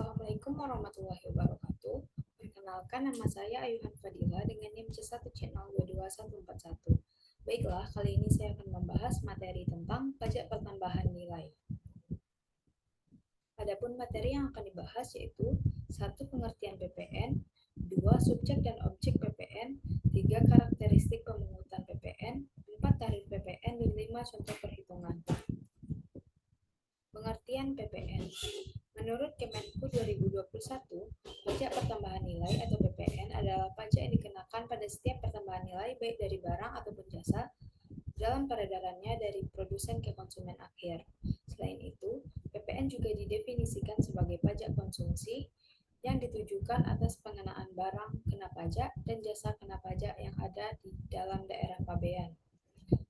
Assalamualaikum warahmatullahi wabarakatuh. Perkenalkan, nama saya Ayuhan Fadila dengan NIM C1C022141. Baiklah, kali ini saya akan membahas materi tentang pajak pertambahan nilai. Adapun materi yang akan dibahas yaitu 1. Pengertian PPN, 2. Subjek dan objek PPN, 3. Karakteristik pemungutan PPN, 4. Tarif PPN, dan 5. Contoh perhitungan. Pengertian PPN. Menurut Kemenku 2021, pajak pertambahan nilai atau PPN adalah pajak yang dikenakan pada setiap pertambahan nilai baik dari barang ataupun jasa dalam peredarannya dari produsen ke konsumen akhir. Selain itu, PPN juga didefinisikan sebagai pajak konsumsi yang ditujukan atas pengenaan barang kena pajak dan jasa kena pajak yang ada di dalam daerah pabean.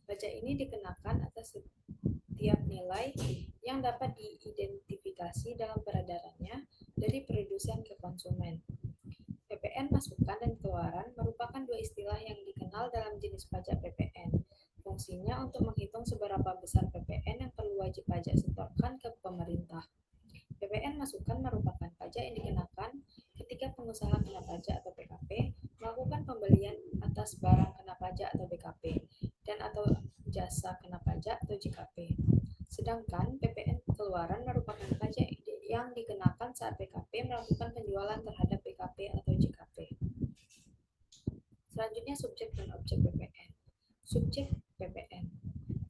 Pajak ini dikenakan atas setiap nilai yang dapat diidentifikasi dalam peredarannya dari produsen ke konsumen. PPN masukan dan keluaran merupakan dua istilah yang dikenal dalam jenis pajak PPN. Fungsinya untuk menghitung seberapa besar PPN yang perlu wajib pajak setorkan ke pemerintah. PPN masukan merupakan pajak yang dikenakan ketika pengusaha kena pajak atau PKP melakukan pembelian atas barang kena pajak atau BKP dan atau jasa kena pajak atau JKP. Sedangkan PPN keluaran merupakan pajak yang dikenakan saat PKP melakukan penjualan terhadap BKP atau JKP. Selanjutnya subjek dan objek PPN. Subjek PPN.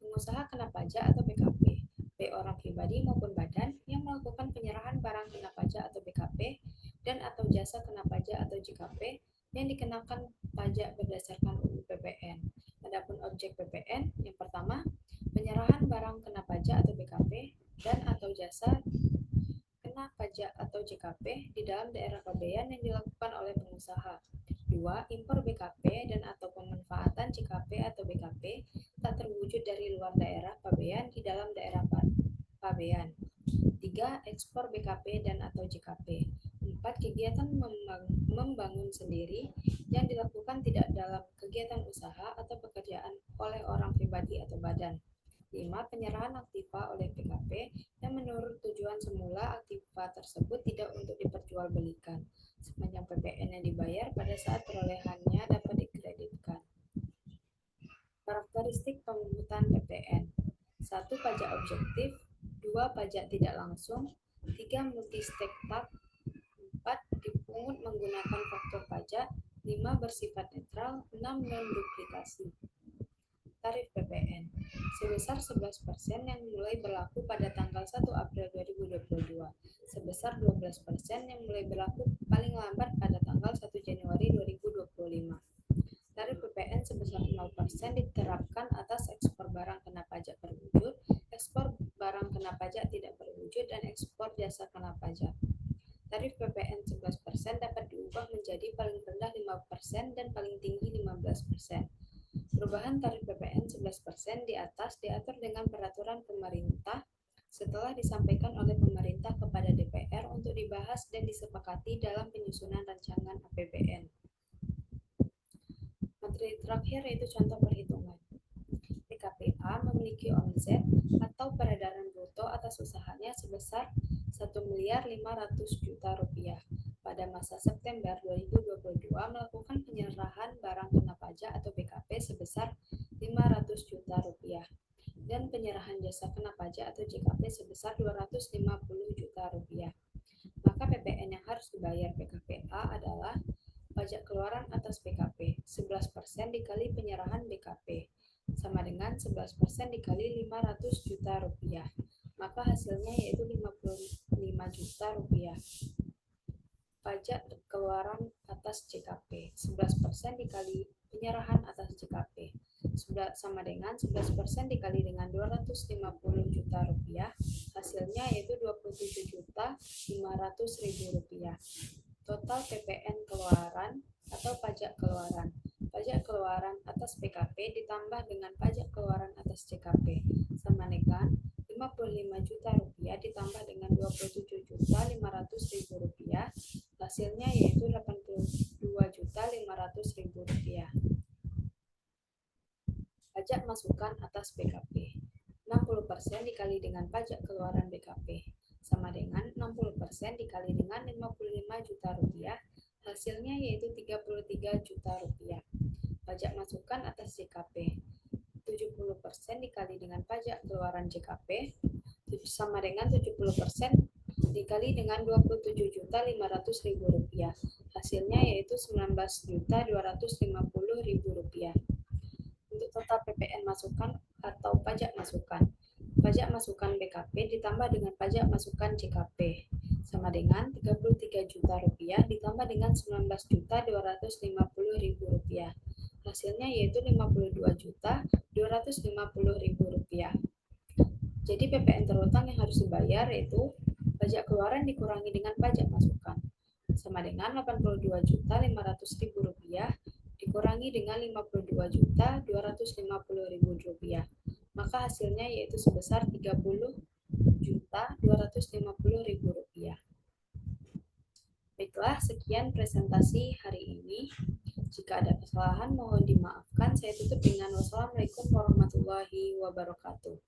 Pengusaha kena pajak atau BKP, baik orang pribadi maupun badan yang melakukan penyerahan barang kena pajak atau BKP dan atau jasa kena pajak atau JKP yang dikenakan pajak berdasarkan UU PPN. Adapun objek PPN, yang pertama, penyerahan barang kena pajak atau BKP dan atau jasa kena pajak atau JKP di dalam daerah pabean yang dilakukan oleh pengusaha. 2. Impor BKP dan atau pemanfaatan JKP atau BKP tak terwujud dari luar daerah pabean di dalam daerah pabean. 3. Ekspor BKP dan atau JKP. 4. Kegiatan membangun sendiri yang dilakukan tidak dalam kegiatan usaha atau pekerjaan oleh orang pribadi atau badan. 5. Penyerahan aktiva oleh PKP yang menurut tujuan semula aktiva tersebut tidak untuk diperjualbelikan sepanjang PPN yang dibayar pada saat perolehannya dapat dikreditkan. Karakteristik pemungutan PPN. 1. Pajak objektif, 2. Pajak tidak langsung, 3. Multi-stake tax, 4. Dipungut menggunakan faktor pajak, 5. Bersifat netral, 6. Non-duplikasi. Tarif PPN sebesar 11% yang mulai berlaku pada tanggal 1 April 2022, sebesar 12% yang mulai berlaku paling lambat pada tanggal 1 Januari 2025. Tarif PPN sebesar 0% diterapkan atas ekspor barang kena pajak berwujud, ekspor barang kena pajak tidak berwujud, dan ekspor jasa kena pajak. Tarif PPN 11% dapat diubah menjadi paling rendah 5% dan paling tinggi 15%. Perubahan tarif PPN 11% di atas diatur dengan peraturan pemerintah setelah disampaikan oleh pemerintah kepada DPR untuk dibahas dan disepakati dalam penyusunan rancangan APBN. Materi terakhir yaitu contoh perhitungan. PKPA memiliki omset atau peredaran bruto atas usahanya sebesar 1.500.000.000 rupiah. Pada masa September 2022 melakukan penyerahan barang kena pajak atau BKP sebesar 500 juta rupiah dan penyerahan jasa kena pajak atau JKP sebesar 250 juta rupiah. Maka PPN yang harus dibayar PKPA adalah pajak keluaran atas BKP 11% dikali penyerahan BKP sama dengan 11% dikali 500 juta rupiah. Maka hasilnya yaitu 55 juta rupiah. Pajak keluaran atas JKP 11% dikali penyerahan atas JKP sama dengan 11% dikali dengan 250 juta rupiah, hasilnya yaitu 27.500.000 rupiah. Total PPN keluaran atau pajak keluaran. Pajak keluaran atas PKP ditambah dengan pajak keluaran atas JKP sama dengan 55 juta rupiah ditambah dengan 27.500.000 rupiah, hasilnya yaitu 82.500.000 rupiah. Pajak masukan atas BKP 60% dikali dengan pajak keluaran BKP sama dengan 60% dikali dengan 55 juta rupiah, hasilnya yaitu 33 juta rupiah. Pajak masukan atas JKP 70% dikali dengan pajak keluaran JKP sama dengan 70% dikali dengan 27.500.000 rupiah. Hasilnya yaitu 19.250.000 rupiah. Untuk total PPN masukan atau pajak masukan. Pajak masukan BKP ditambah dengan pajak masukan JKP sama dengan 33 juta rupiah ditambah dengan 19.250.000 rupiah. Hasilnya yaitu 52.250.000 rupiah. Jadi PPN terutang yang harus dibayar yaitu pajak keluaran dikurangi dengan pajak masukan sama dengan 82.500.000 rupiah dikurangi dengan 52.250.000 rupiah. Maka hasilnya yaitu sebesar 30.250.000 rupiah. Baiklah, sekian presentasi hari ini. Jika ada kesalahan mohon dimaafkan. Saya tutup dengan wassalamualaikum warahmatullahi wabarakatuh.